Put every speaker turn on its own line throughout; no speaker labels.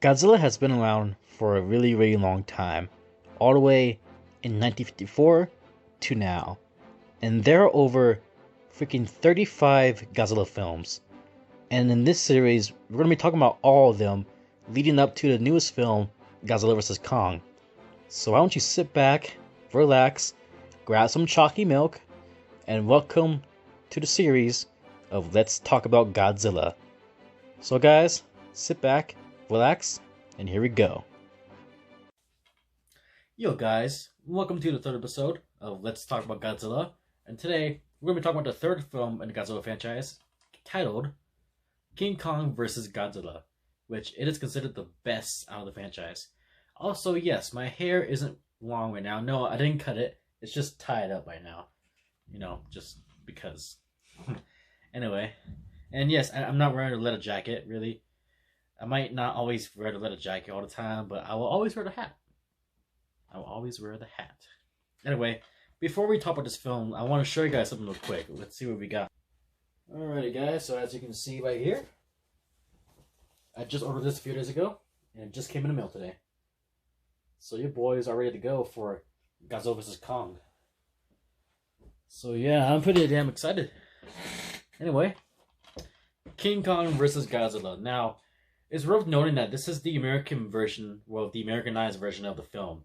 Godzilla has been around for a really, really long time, all the way in 1954 to now. And there are over freaking 35 Godzilla films. And in this series, we're going to be talking about all of them leading up to the newest film, Godzilla vs. Kong. So why don't you sit back, relax, grab some chalky milk, and welcome to the series of Let's Talk About Godzilla. So guys, sit back, relax, and here we go. Yo guys, welcome to the third episode of Let's Talk About Godzilla. And today, we're going to be talking about the third film in the Godzilla franchise, titled King Kong vs. Godzilla, which it is considered the best out of the franchise. Also, yes, my hair isn't long right now. No, I didn't cut it. It's just tied up right now. You know, just because. Anyway, and yes, I'm not wearing a leather jacket, really. I might not always wear the leather jacket all the time, but I will always wear the hat. I will always wear the hat. Anyway, before we talk about this film, I want to show you guys something real quick. Let's see what we got. Alrighty guys, so as you can see right here, I just ordered this a few days ago, and it just came in the mail today. So your boys are ready to go for Godzilla vs. Kong. So yeah, I'm pretty damn excited. Anyway, King Kong vs. Godzilla. Now, it's worth noting that this is the American version, well, the Americanized version of the film.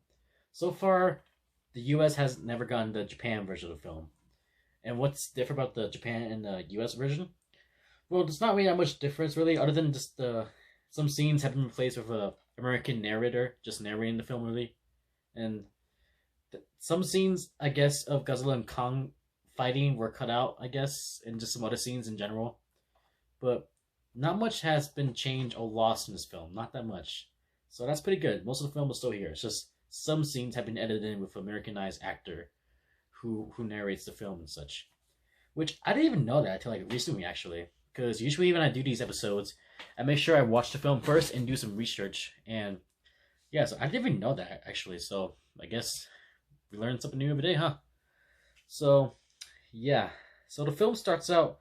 So far, the US has never gotten the Japan version of the film. And what's different about the Japan and the US version? Well, there's not really that much difference, really, other than just some scenes have been replaced with a American narrator, just narrating the film, really. And some scenes, I guess, of Godzilla and Kong fighting were cut out, I guess, and just some other scenes in general. But not much has been changed or lost in this film. Not that much. So that's pretty good. Most of the film is still here. It's just some scenes have been edited in with an Americanized actor who narrates the film and such. Which I didn't even know that until like recently, actually. Because usually when I do these episodes, I make sure I watch the film first and do some research. And yeah, so I didn't even know that, actually. So I guess we learn something new every day, huh? So yeah. So the film starts out...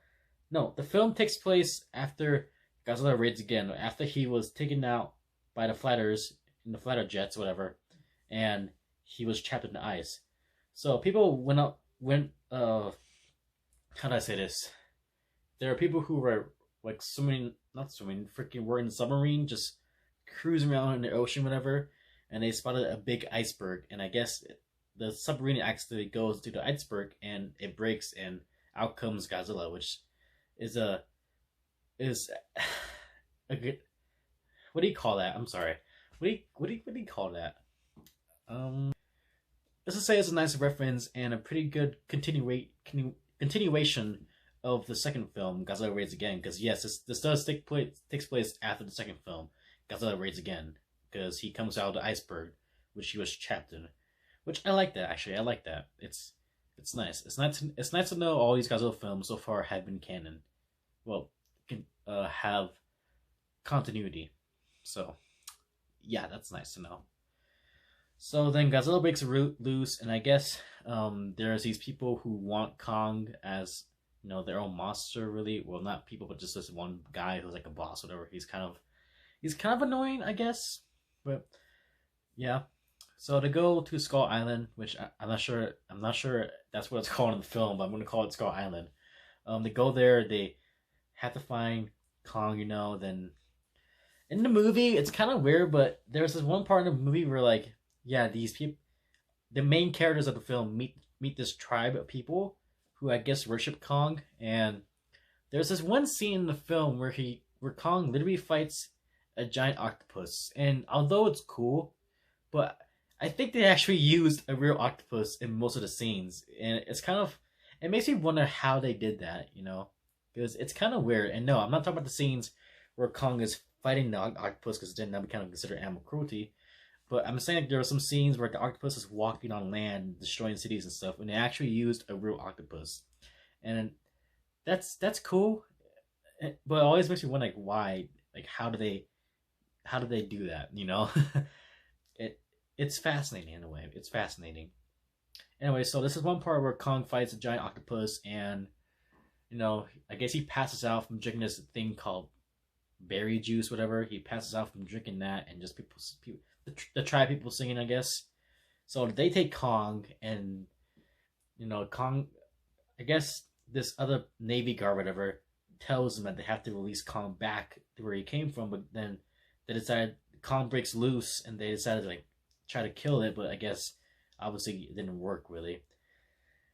No, the film takes place after Godzilla raids again. After he was taken out by the Flatters, in the Flatter jets, whatever. And he was trapped in the ice. So people how do I say this? There are people who were like were in the submarine, just cruising around in the ocean, whatever, and they spotted a big iceberg, and I guess the submarine accidentally goes to the iceberg and it breaks, and out comes Godzilla, which is a good, what do you call that? I'm sorry. What do you call that? Let's just say it's a nice reference and a pretty good continuation of the second film, Godzilla Raids Again. Because yes, this does takes place after the second film, Godzilla Raids Again, because he comes out of the iceberg, which he was trapped in. Which I like that, actually. I like that. It's nice. It's nice to know all these Godzilla films so far have been canon. Well, have continuity. So yeah, that's nice to know. So then Godzilla breaks loose, and I guess there's these people who want Kong as, you know, their own monster, really. Well, not people, but just this one guy who's like a boss, whatever. He's kind of annoying, I guess. But yeah. So they go to Skull Island, which I'm not sure that's what it's called in the film, but I'm gonna call it Skull Island. They go there, they have to find Kong, you know. Then in the movie, it's kind of weird, but there's this one part in the movie where, like, yeah, these people, the main characters of the film, meet this tribe of people who I guess worship Kong, and there's this one scene in the film where Kong literally fights a giant octopus, and although it's cool, but I think they actually used a real octopus in most of the scenes, and it makes me wonder how they did that, you know, because it's kind of weird. And no, I'm not talking about the scenes where Kong is fighting the octopus, because then that would kind of consider animal cruelty. But I'm saying, like, there are some scenes where the octopus is walking on land, destroying cities and stuff, and they actually used a real octopus, and that's cool. But it always makes me wonder, like, why, like, how do they do that? You know, it's fascinating in a way. It's fascinating. Anyway, so this is one part where Kong fights a giant octopus, and, you know, I guess he passes out from drinking this thing called berry juice, whatever. He passes out from drinking that, and just the tribe people singing, I guess. So they take Kong, and Kong. I guess this other Navy guard, whatever, tells them that they have to release Kong back to where he came from. But then they decided Kong breaks loose, and they decided to try to kill it. But I guess obviously it didn't work really.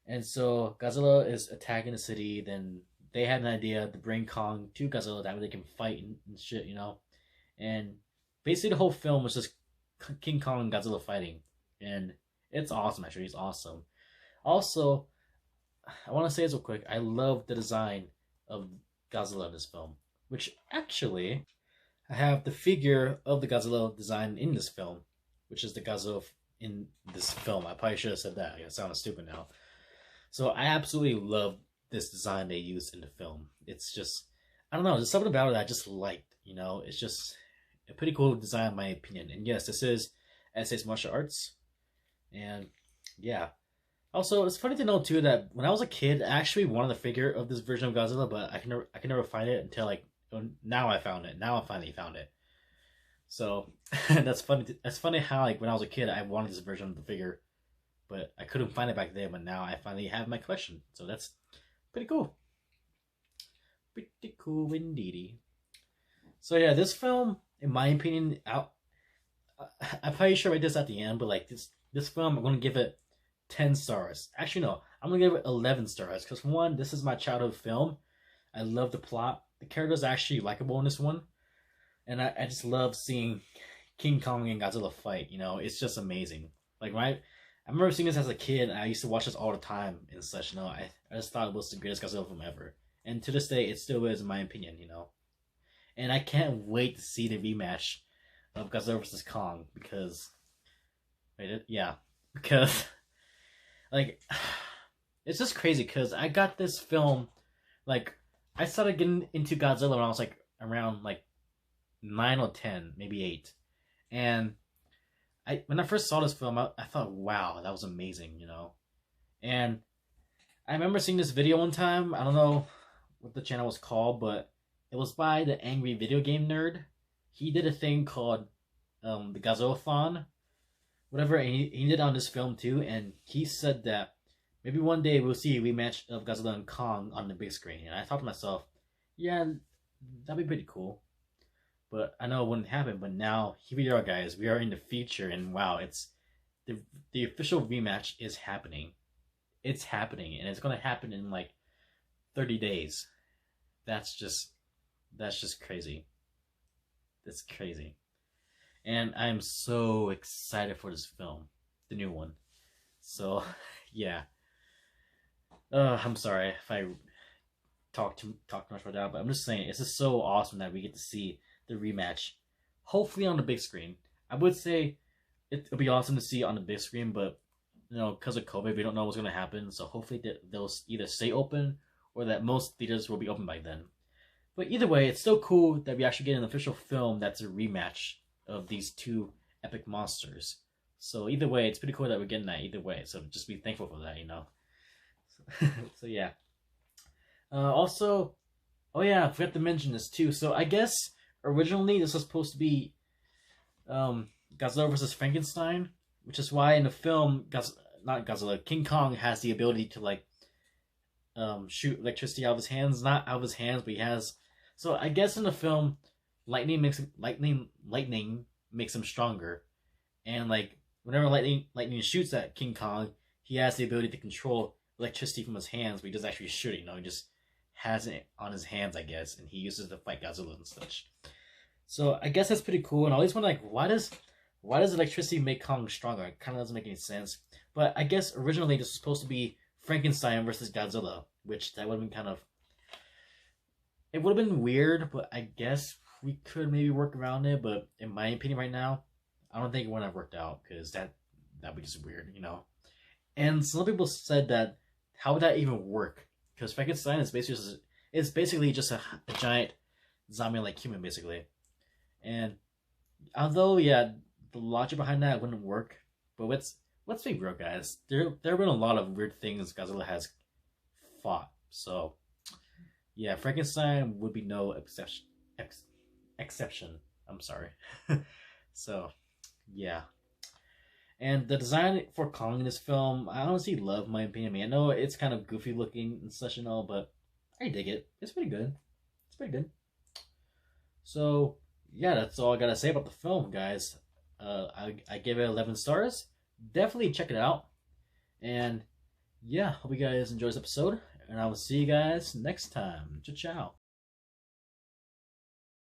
And so Godzilla is attacking the city. Then they had an idea to bring Kong to Godzilla, that way they can fight and shit, And basically the whole film was just King Kong and Godzilla fighting, and it's awesome. Actually, it's awesome. Also, I want to say this real quick. I love the design of Godzilla in this film, which actually I have the figure of the Godzilla design in this film, which is the Godzilla in this film. I probably should have said that. I sound stupid now. So I absolutely love this design they used in the film. It's just, I don't know, there's something about it I just liked, It's just a pretty cool design in my opinion. And yes, this is SAS Martial Arts. And yeah. Also, it's funny to know too that when I was a kid, I actually wanted a figure of this version of Godzilla, but I can never find it until now I found it. Now I finally found it. So that's funny. That's funny how when I was a kid, I wanted this version of the figure, but I couldn't find it back then. But now I finally have my collection. So that's pretty cool. Pretty cool indeedy. So yeah, this film, in my opinion, I'm probably sure I write this at the end, but this film, I'm gonna give it 10 stars. Actually, no, I'm gonna give it 11 stars because one, this is my childhood film. I love the plot. The characters are actually likable in this one, and I just love seeing King Kong and Godzilla fight. It's just amazing. I remember seeing this as a kid, and I used to watch this all the time and such. I just thought it was the greatest Godzilla film ever, and to this day, it still is in my opinion. And I can't wait to see the rematch of Godzilla vs. Kong because it's just crazy because I got this film, I started getting into Godzilla when I was around 9 or 10, maybe 8. And when I first saw this film, I thought, wow, that was amazing, And I remember seeing this video one time. I don't know what the channel was called, but it was by the Angry Video Game Nerd. He did a thing called the Godzilla-thon, whatever, and he did it on this film too, and he said that maybe one day we'll see a rematch of Godzilla and Kong on the big screen. And I thought to myself, yeah, that'd be pretty cool. But I know it wouldn't happen, but now here we are, guys. We are in the future, and wow, it's the official rematch is happening. It's happening, and it's gonna happen in 30 days. That's just crazy. That's crazy. And I'm so excited for this film, the new one. So, yeah. I'm sorry if I talk too much about that, but I'm just saying it's just so awesome that we get to see the rematch, hopefully on the big screen. I would say it'll be awesome to see on the big screen, but because of COVID, we don't know what's going to happen. So hopefully they'll either stay open or that most theaters will be open by then. But either way, it's still cool that we actually get an official film that's a rematch of these two epic monsters. So either way, it's pretty cool that we're getting that either way. So just be thankful for that, So yeah. Also, oh yeah, I forgot to mention this too. So I guess originally this was supposed to be Godzilla vs. Frankenstein, which is why in the film, not Godzilla, King Kong has the ability to shoot electricity out of his hands. Not out of his hands, but he has. So I guess in the film, lightning makes him stronger, and whenever lightning shoots at King Kong, he has the ability to control electricity from his hands, but he doesn't actually shoot it. He just has it on his hands, I guess, and he uses it to fight Godzilla and such. So I guess that's pretty cool. And I always wonder, why does electricity make Kong stronger? It kind of doesn't make any sense. But I guess originally this was supposed to be Frankenstein versus Godzilla, which that would have been it would have been weird, but I guess we could maybe work around it. But in my opinion right now, I don't think it would have worked out because that'd be just weird, And some people said that how would that even work? Because Frankenstein is basically just a giant zombie-like human, basically. And although, yeah, the logic behind that wouldn't work, but let's be real, guys. There have been a lot of weird things Godzilla has fought. So, yeah, Frankenstein would be no exception. exception. I'm sorry. So, yeah. And the design for Kong in this film, I honestly love my opinion. I mean, I know it's kind of goofy looking and such and all, but I dig it. It's pretty good. It's pretty good. So, yeah, that's all I gotta say about the film, guys. I give it 11 stars. Definitely check it out. And yeah, hope you guys enjoy this episode. And I will see you guys next time. Ciao, ciao.